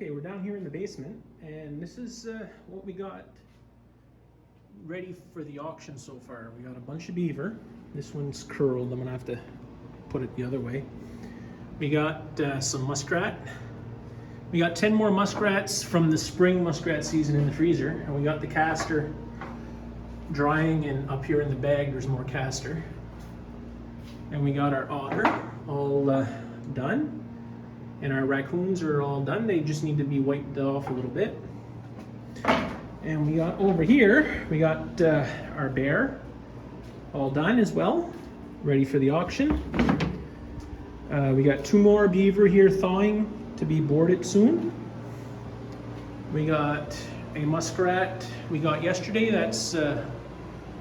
Okay, we're down here in the basement, and this is what we got ready for the auction so far. We got a bunch of beaver. This one's curled. I'm gonna have to put it the other way. We got some muskrat. We got 10 more muskrats from the spring muskrat season in the freezer, and we got the castor drying, and up here in the bag there's more castor. And we got our otter all done, and our raccoons are all done. They just need to be wiped off a little bit. And we got over here, we got our bear all done as well, ready for the auction. We got 2 more beaver here thawing to be boarded soon. We got a muskrat we got yesterday that's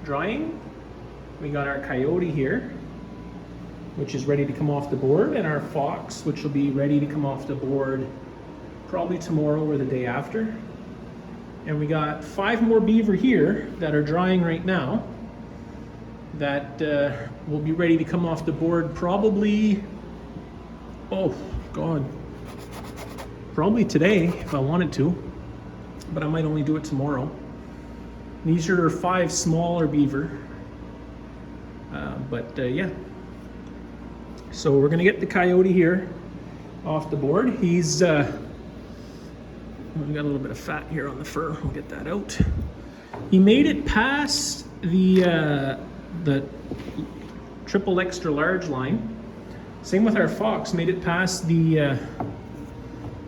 drying. We got our coyote here, which is ready to come off the board, and our fox, which will be ready to come off the board probably tomorrow or the day after. And we got 5 more beaver here that are drying right now that will be ready to come off the board probably, oh God, probably today if I wanted to, but I might only do it tomorrow. These are 5 smaller beaver, yeah. So we're gonna get the coyote here off the board. He's, we got a little bit of fat here on the fur. We'll get that out. He made it past the triple extra large line. Same with our fox, made it past the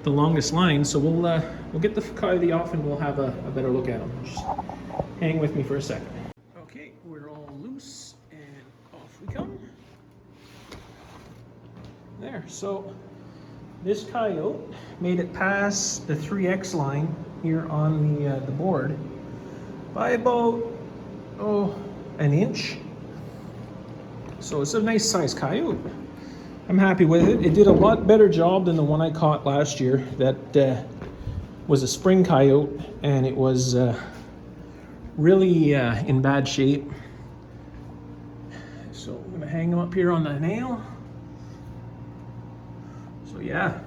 longest line. So we'll get the coyote off and we'll have a better look at him. Just hang with me for a second. Okay, we're all loose and off we come. There, so this coyote made it past the 3X line here on the board by about, an inch. So it's a nice sized coyote. I'm happy with it. It did a lot better job than the one I caught last year that was a spring coyote, and it was really in bad shape. So I'm gonna hang him up here on the nail. So yeah,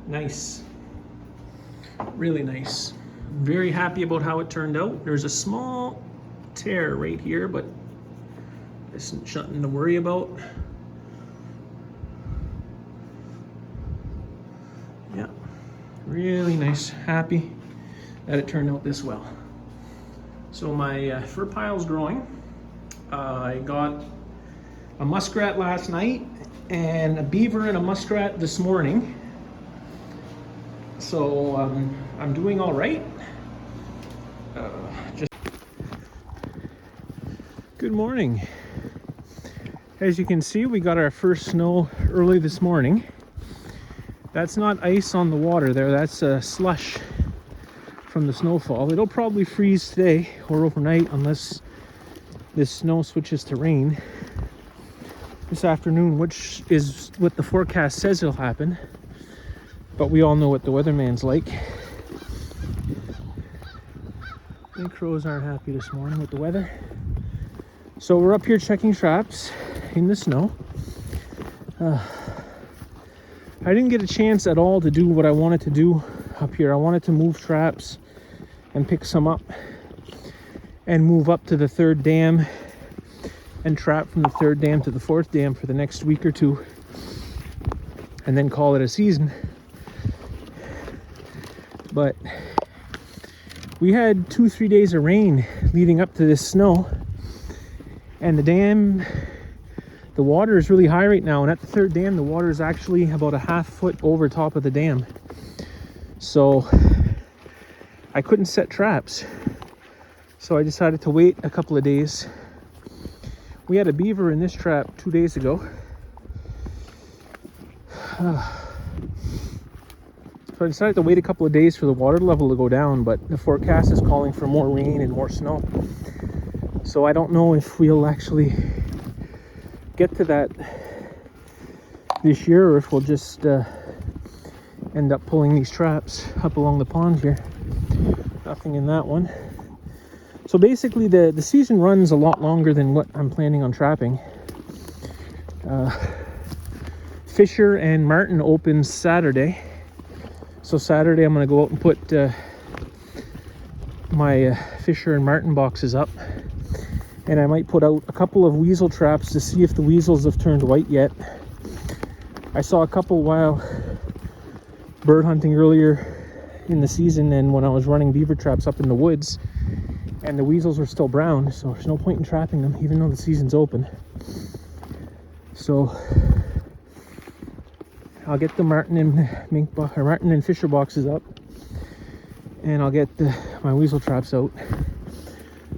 nice, really nice. Very happy about how it turned out. There's a small tear right here, but it's nothing to worry about. Yeah, really nice. Happy that it turned out this well. So my fur pile's growing. I got a muskrat last night and a beaver and a muskrat this morning. So I'm doing all right. Good morning. As you can see, we got our first snow early this morning. That's not ice on the water there, that's slush from the snowfall. It'll probably freeze today or overnight unless this snow switches to rain this afternoon, which is what the forecast says will happen. But we all know what the weatherman's like. The crows aren't happy this morning with the weather. So we're up here checking traps in the snow. I didn't get a chance at all to do what I wanted to do up here. I wanted to move traps and pick some up and move up to the 3rd dam and trap from the 3rd dam to the 4th dam for the next week or 2 and then call it a season. But we had 2-3 days of rain leading up to this snow, and the dam, the water is really high right now, and at the 3rd dam the water is actually about a ½ foot over top of the dam. So I couldn't set traps, so I decided to wait a couple of days. We had a beaver in this trap 2 days ago. So I decided to wait a couple of days for the water level to go down, but the forecast is calling for more rain and more snow. So I don't know if we'll actually get to that this year, or if we'll just end up pulling these traps up along the pond here. Nothing in that one. So basically the season runs a lot longer than what I'm planning on trapping. Fisher and Martin opens Saturday, So Saturday I'm going to go out and put my Fisher and Martin boxes up, and I might put out a couple of weasel traps to see if the weasels have turned white yet. I saw a couple while bird hunting earlier in the season and when I was running beaver traps up in the woods, and the weasels were still brown, so there's no point in trapping them even though the season's open. So I'll get the Martin and Fisher boxes up, and I'll get my weasel traps out.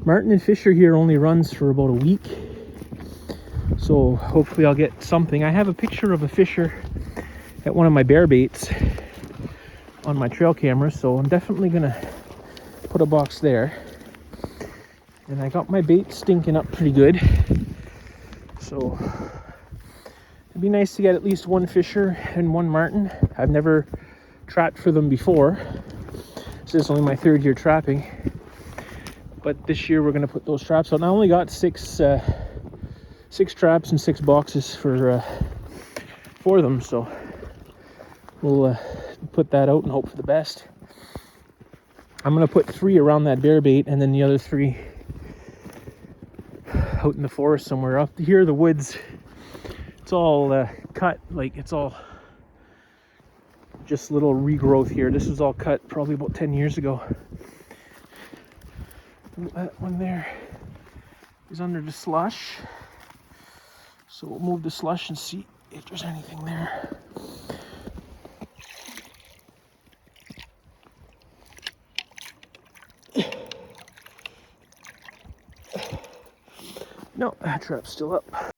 Martin and Fisher here only runs for about a week, so hopefully I'll get something. I have a picture of a Fisher at one of my bear baits on my trail camera, so I'm definitely gonna put a box there. And I got my bait stinking up pretty good, so it'd be nice to get at least one Fisher and one Martin. I've never trapped for them before. This is only my 3rd year trapping, but this year we're going to put those traps out. And I only got six traps and 6 boxes for them, so we'll put that out and hope for the best. I'm going to put 3 around that bear bait, and then the other 3 out in the forest somewhere. Up here, the woods, it's all cut, like it's all just little regrowth here. This was all cut probably about 10 years ago. That one there is under the slush, so we'll move the slush and see if there's anything there. No, that trap's still up.